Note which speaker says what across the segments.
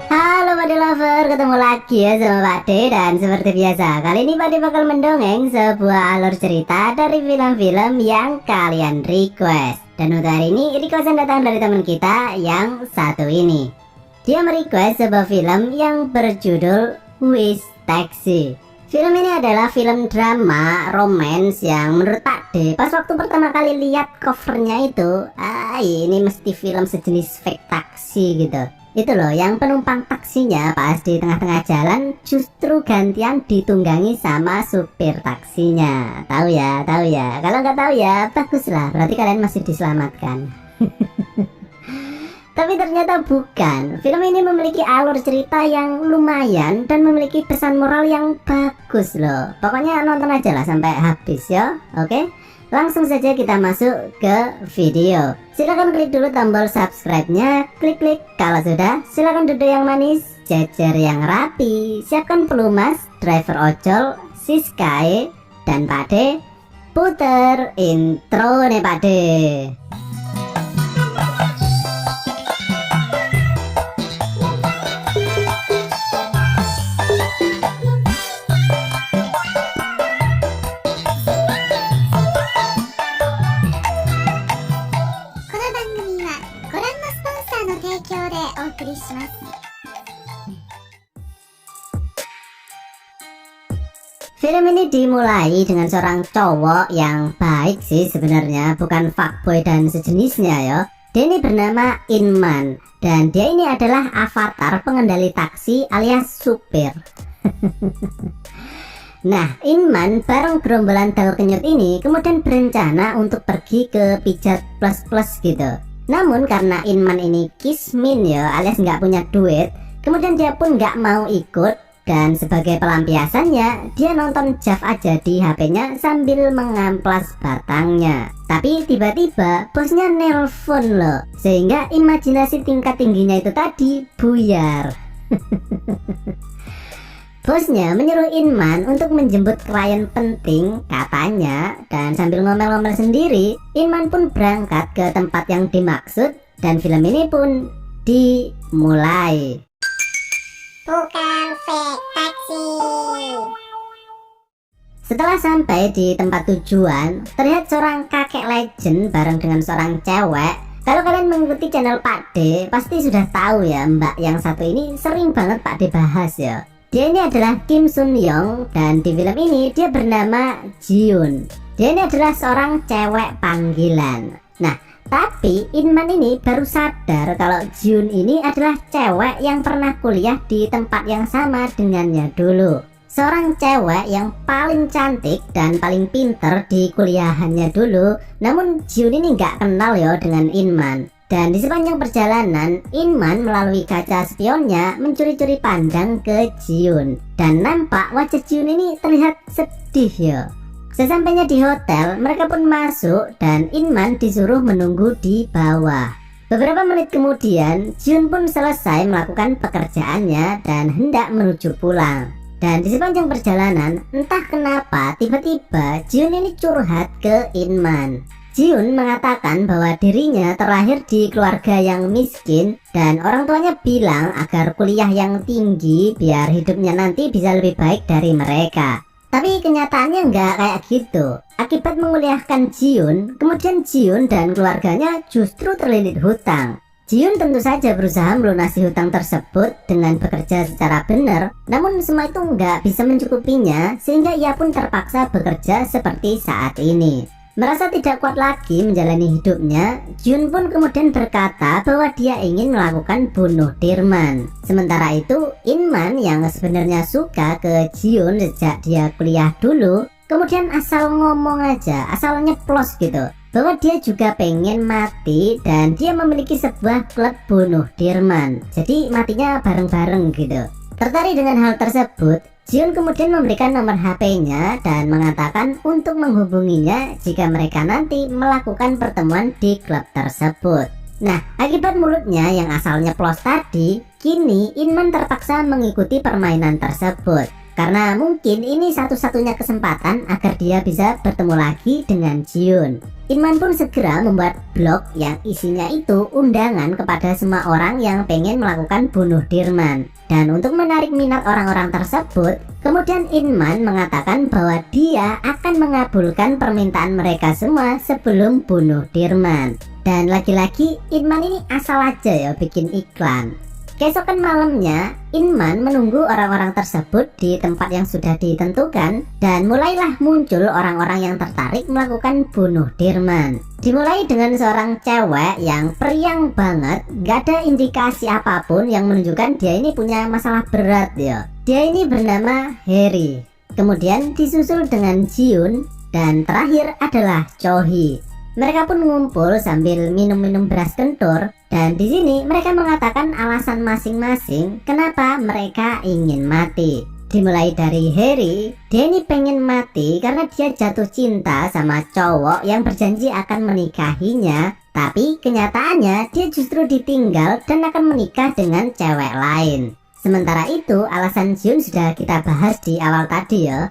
Speaker 1: Halo Pade Lover, ketemu lagi ya sama Pade. Dan seperti biasa, kali ini Pade bakal mendongeng sebuah alur cerita dari film-film yang kalian request. Dan untuk hari ini, requestan datang dari teman kita yang satu ini. Dia merequest sebuah film yang berjudul Who is Taxi. Film ini adalah film drama romance yang menurut Pakde pas waktu pertama kali lihat covernya itu, ini mesti film sejenis fake taksi gitu. Itu loh, yang penumpang taksinya pas di tengah-tengah jalan justru gantian ditunggangi sama supir taksinya. Tahu ya. Kalau nggak tahu ya, baguslah, berarti kalian masih diselamatkan. Tapi ternyata bukan. Film ini memiliki alur cerita yang lumayan dan memiliki pesan moral yang bagus loh. Pokoknya nonton aja lah sampai habis ya. Oke? Langsung saja kita masuk ke video. Silahkan klik dulu tombol subscribe-nya, klik kalau sudah. Silahkan duduk yang manis, jajar yang rapi, siapkan pelumas, driver ojol, Siskae, dan Pade. Puter intro nih Pade. Film ini dimulai dengan seorang cowok yang baik sih sebenarnya, bukan fuckboy dan sejenisnya ya. Dia ini bernama Inman dan dia ini adalah avatar pengendali taksi alias supir. Nah, Inman bareng gerombolan daun kenyut ini kemudian berencana untuk pergi ke pijat plus gitu. Namun karena Inman ini kismin ya, alias nggak punya duit, kemudian dia pun nggak mau ikut. Dan sebagai pelampiasannya, dia nonton JAV aja di HP-nya sambil mengamplas batangnya. Tapi tiba-tiba bosnya nelpon loh, sehingga imajinasi tingkat tingginya itu tadi buyar. Bosnya menyuruh Inman untuk menjemput klien penting katanya. Dan sambil ngomel-ngomel sendiri, Inman pun berangkat ke tempat yang dimaksud. Dan film ini pun dimulai. Bukan fake taksi. Setelah sampai di tempat tujuan, terlihat seorang kakek legend bareng dengan seorang cewek. Kalau kalian mengikuti channel Pakde, pasti sudah tahu ya, mbak yang satu ini sering banget Pakde bahas ya. Dia ini adalah Kim Sun Young dan di film ini dia bernama Jiun. Dia ini adalah seorang cewek panggilan. Nah, tapi Inman ini baru sadar kalau Jiun ini adalah cewek yang pernah kuliah di tempat yang sama dengannya dulu. Seorang cewek yang paling cantik dan paling pinter di kuliahannya dulu. Namun Jiun ini nggak kenal ya dengan Inman. Dan di sepanjang perjalanan, Inman melalui kaca spionnya mencuri-curi pandang ke Jiun. Dan nampak wajah Jiun ini terlihat sedih ya. Sesampainya di hotel, mereka pun masuk dan Inman disuruh menunggu di bawah. Beberapa menit kemudian, Jiun pun selesai melakukan pekerjaannya dan hendak menuju pulang. Dan di sepanjang perjalanan, entah kenapa tiba-tiba Jiun ini curhat ke Inman. Jiun mengatakan bahwa dirinya terlahir di keluarga yang miskin dan orang tuanya bilang agar kuliah yang tinggi biar hidupnya nanti bisa lebih baik dari mereka. Tapi kenyataannya nggak kayak gitu. Akibat menguliahkan Jiun, kemudian Jiun dan keluarganya justru terlilit hutang. Jiun tentu saja berusaha melunasi hutang tersebut dengan bekerja secara benar, namun semua itu nggak bisa mencukupinya sehingga ia pun terpaksa bekerja seperti saat ini. Merasa tidak kuat lagi menjalani hidupnya, Jiun pun kemudian berkata bahwa dia ingin melakukan bunuh diri. Sementara itu, Inman yang sebenarnya suka ke Jiun sejak dia kuliah dulu, kemudian asal ngomong aja, asal nyeplos gitu, bahwa dia juga pengen mati dan dia memiliki sebuah klub bunuh diri. Jadi matinya bareng-bareng gitu. Tertarik dengan hal tersebut, Jiun kemudian memberikan nomor HP-nya dan mengatakan untuk menghubunginya jika mereka nanti melakukan pertemuan di klub tersebut. Nah, akibat mulutnya yang asalnya plos tadi, kini Inman terpaksa mengikuti permainan tersebut. karena mungkin ini satu-satunya kesempatan agar dia bisa bertemu lagi dengan Jiun. Inman pun segera membuat blog yang isinya itu undangan kepada semua orang yang pengen melakukan bunuh Dirman. Dan untuk menarik minat orang-orang tersebut, kemudian Inman mengatakan bahwa dia akan mengabulkan permintaan mereka semua sebelum bunuh Dirman. Dan lagi-lagi Inman ini asal aja ya bikin iklan. Keesokan malamnya, Inman menunggu orang-orang tersebut di tempat yang sudah ditentukan dan mulailah muncul orang-orang yang tertarik melakukan bunuh Dirman. Dimulai dengan seorang cewek yang periang banget, gak ada indikasi apapun yang menunjukkan dia ini punya masalah berat ya. Dia ini bernama Harry. Kemudian disusul dengan Jiun dan terakhir adalah Chohee. Mereka pun ngumpul sambil minum-minum beras kentur dan di sini mereka mengatakan alasan masing-masing kenapa mereka ingin mati. Dimulai dari Harry, dia ini pengen mati karena dia jatuh cinta sama cowok yang berjanji akan menikahinya, tapi kenyataannya dia justru ditinggal dan akan menikah dengan cewek lain. Sementara itu alasan Jiun sudah kita bahas di awal tadi ya.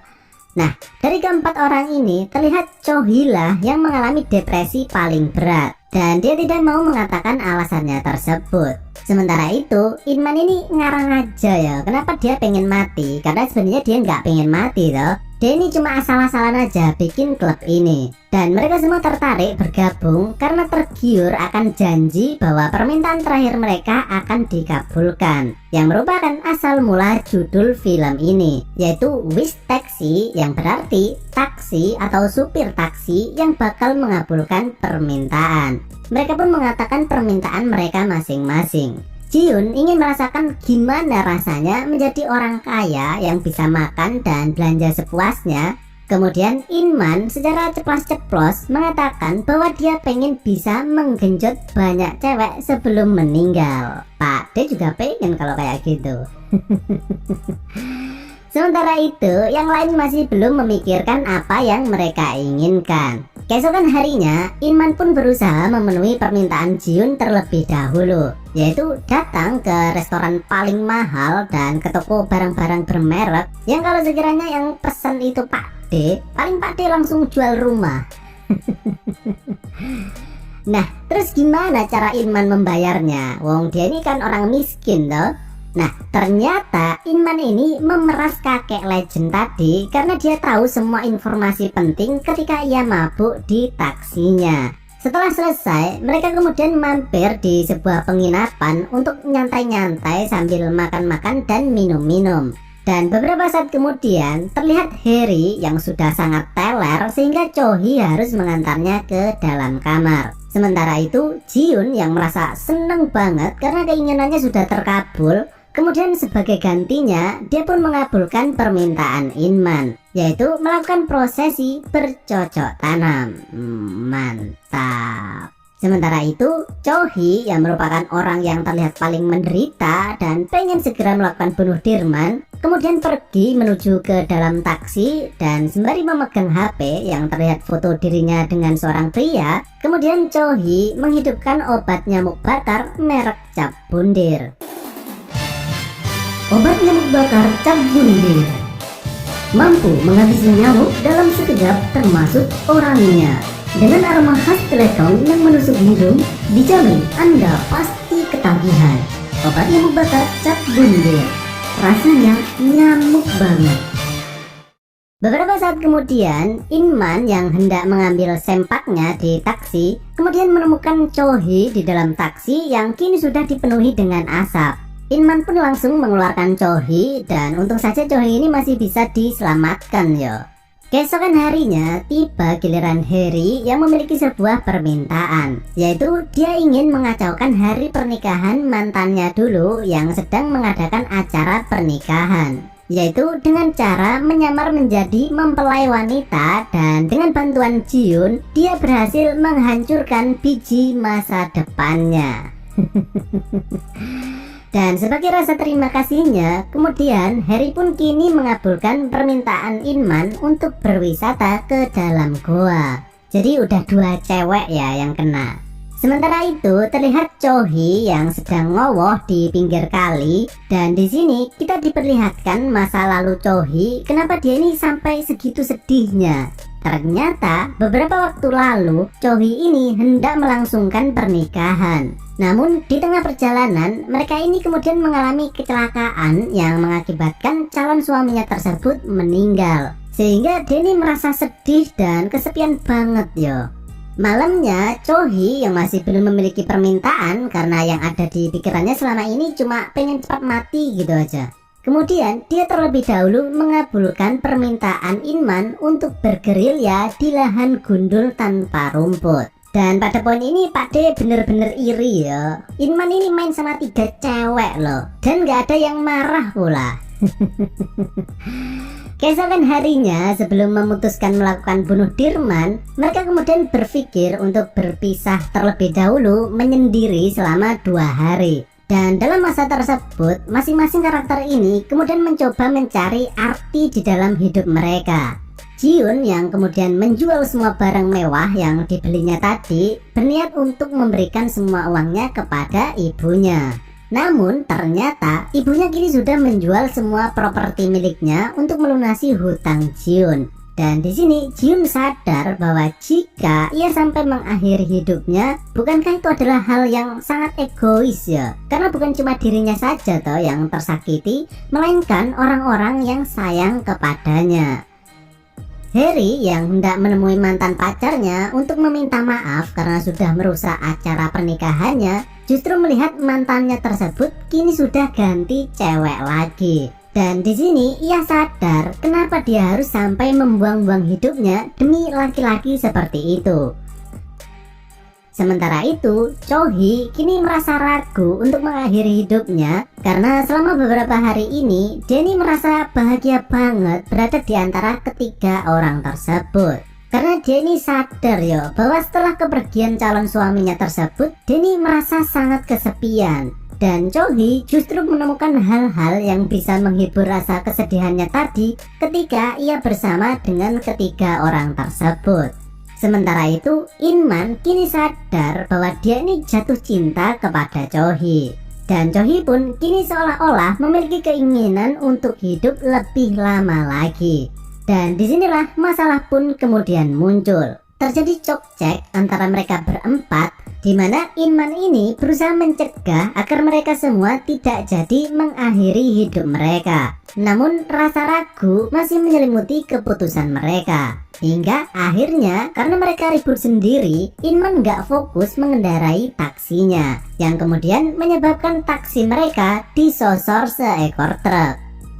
Speaker 1: Nah, dari keempat orang ini terlihat Chohee lah yang mengalami depresi paling berat dan dia tidak mau mengatakan alasannya tersebut. Sementara itu, Inman ini ngarang aja ya kenapa dia pengen mati, karena sebenarnya dia nggak pengen mati toh. Dia ini cuma asal-asalan aja bikin klub ini. Dan mereka semua tertarik bergabung karena tergiur akan janji bahwa permintaan terakhir mereka akan dikabulkan, yang merupakan asal mula judul film ini, yaitu Wish Taxi, yang berarti taksi atau supir taksi yang bakal mengabulkan permintaan. Mereka pun mengatakan permintaan mereka masing-masing. Jiun ingin merasakan gimana rasanya menjadi orang kaya yang bisa makan dan belanja sepuasnya. Kemudian Inman secara ceplas-ceplos mengatakan bahwa dia pengen bisa menggenjot banyak cewek sebelum meninggal. Pak D juga pengen kalau kayak gitu. Sementara itu, yang lain masih belum memikirkan apa yang mereka inginkan. Keesokan harinya, Inman pun berusaha memenuhi permintaan Jiun terlebih dahulu, yaitu datang ke restoran paling mahal dan ke toko barang-barang bermerek yang kalau sekiranya yang pesan itu Pak D, paling Pak D langsung jual rumah. Nah, terus gimana cara Inman membayarnya? Wong dia ini kan orang miskin toh. Nah, ternyata Inman ini memeras kakek legend tadi karena dia tahu semua informasi penting ketika ia mabuk di taksinya. Setelah selesai, mereka kemudian mampir di sebuah penginapan untuk nyantai-nyantai sambil makan-makan dan minum-minum. Dan beberapa saat kemudian terlihat Harry yang sudah sangat teler sehingga Chohee harus mengantarnya ke dalam kamar. Sementara itu Jiun yang merasa seneng banget karena keinginannya sudah terkabul. Kemudian sebagai gantinya dia pun mengabulkan permintaan Inman, yaitu melakukan prosesi bercocok tanam. Mantap. Sementara itu Chohee yang merupakan orang yang terlihat paling menderita dan pengen segera melakukan bunuh Dirman, kemudian pergi menuju ke dalam taksi dan sembari memegang HP yang terlihat foto dirinya dengan seorang pria. Kemudian Chohee menghidupkan obat nyamuk bakar merek Cap Bundir. Obat nyamuk bakar Cap Bundir mampu menghabisi nyamuk dalam sekejap termasuk orangnya. Dengan aroma khas teletong yang menusuk hidung, dijamin Anda pasti ketagihan. Obat nyamuk bakar Cap Bundir, rasanya nyamuk banget. Beberapa saat kemudian, Inman yang hendak mengambil sempaknya di taksi, kemudian menemukan Chohee di dalam taksi yang kini sudah dipenuhi dengan asap. Inman pun langsung mengeluarkan Chohee dan untung saja Chohee ini masih bisa diselamatkan yo. Keesokan harinya tiba giliran Harry yang memiliki sebuah permintaan, yaitu dia ingin mengacaukan hari pernikahan mantannya dulu yang sedang mengadakan acara pernikahan, yaitu dengan cara menyamar menjadi mempelai wanita dan dengan bantuan Jiun dia berhasil menghancurkan biji masa depannya. Dan sebagai rasa terima kasihnya, kemudian Harry pun kini mengabulkan permintaan Inman untuk berwisata ke dalam goa. Jadi udah 2 cewek ya yang kena. Sementara itu terlihat Chohi yang sedang ngowoh di pinggir kali, dan di sini kita diperlihatkan masa lalu Chohi, kenapa dia ini sampai segitu sedihnya. Ternyata beberapa waktu lalu Chohi ini hendak melangsungkan pernikahan. Namun di tengah perjalanan mereka ini kemudian mengalami kecelakaan yang mengakibatkan calon suaminya tersebut meninggal. Sehingga dia ini merasa sedih dan kesepian banget yo. Malamnya Chohi yang masih belum memiliki permintaan karena yang ada di pikirannya selama ini cuma pengen cepat mati gitu aja. Kemudian dia terlebih dahulu mengabulkan permintaan Inman untuk bergerilya di lahan gundul tanpa rumput. Dan pada poin ini Pak D bener-bener iri ya. Inman ini main sama 3 cewek loh, dan gak ada yang marah pula. Keesokan harinya sebelum memutuskan melakukan bunuh Dirman, mereka kemudian berpikir untuk berpisah terlebih dahulu menyendiri selama 2 hari. Dan dalam masa tersebut, masing-masing karakter ini kemudian mencoba mencari arti di dalam hidup mereka. Jiun yang kemudian menjual semua barang mewah yang dibelinya tadi, berniat untuk memberikan semua uangnya kepada ibunya. Namun ternyata ibunya kini sudah menjual semua properti miliknya untuk melunasi hutang Jiun. Dan di sini Jiun sadar bahwa jika ia sampai mengakhiri hidupnya, bukankah itu adalah hal yang sangat egois ya? Karena bukan cuma dirinya saja toh yang tersakiti, melainkan orang-orang yang sayang kepadanya. Harry yang hendak menemui mantan pacarnya untuk meminta maaf karena sudah merusak acara pernikahannya, justru melihat mantannya tersebut kini sudah ganti cewek lagi. Dan di sini ia sadar kenapa dia harus sampai membuang-buang hidupnya demi laki-laki seperti itu. Sementara itu, Chohi kini merasa ragu untuk mengakhiri hidupnya karena selama beberapa hari ini dia ini merasa bahagia banget berada di antara ketiga orang tersebut. Karena dia ini sadar yo bahwa setelah kepergian calon suaminya tersebut, dia ini merasa sangat kesepian. Dan Chohi justru menemukan hal-hal yang bisa menghibur rasa kesedihannya tadi ketika ia bersama dengan ketiga orang tersebut. Sementara itu, Inman kini sadar bahwa dia ini jatuh cinta kepada Chohi. Dan Chohi pun kini seolah-olah memiliki keinginan untuk hidup lebih lama lagi. Dan disinilah masalah pun kemudian muncul. Terjadi cekcok antara mereka berempat, di mana Inman ini berusaha mencegah agar mereka semua tidak jadi mengakhiri hidup mereka. Namun rasa ragu masih menyelimuti keputusan mereka. Hingga akhirnya karena mereka ribut sendiri, Inman gak fokus mengendarai taksinya, yang kemudian menyebabkan taksi mereka disosor seekor truk.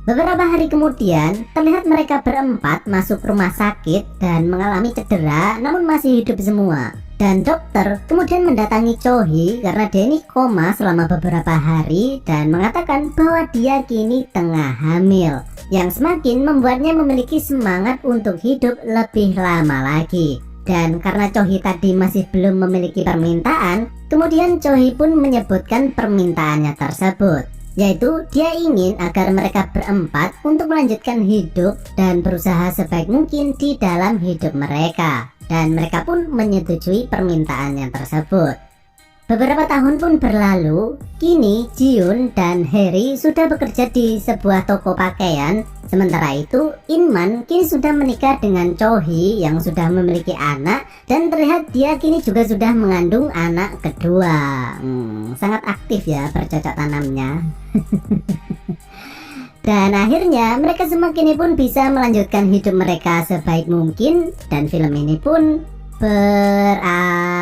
Speaker 1: Beberapa hari kemudian, terlihat mereka berempat masuk rumah sakit dan mengalami cedera namun masih hidup semua. Dan dokter kemudian mendatangi Chohi karena dia ini koma selama beberapa hari dan mengatakan bahwa dia kini tengah hamil, yang semakin membuatnya memiliki semangat untuk hidup lebih lama lagi. Dan karena Chohi tadi masih belum memiliki permintaan, kemudian Chohi pun menyebutkan permintaannya tersebut, yaitu dia ingin agar mereka berempat untuk melanjutkan hidup dan berusaha sebaik mungkin di dalam hidup mereka. Dan mereka pun menyetujui permintaannya tersebut. Beberapa tahun pun berlalu, kini Jiun dan Harry sudah bekerja di sebuah toko pakaian. Sementara itu, Inman kini sudah menikah dengan Chohi yang sudah memiliki anak, dan terlihat dia kini juga sudah mengandung anak kedua. Sangat aktif ya bercocok tanamnya. Dan akhirnya mereka semua kini pun bisa melanjutkan hidup mereka sebaik mungkin, dan film ini pun berakhir.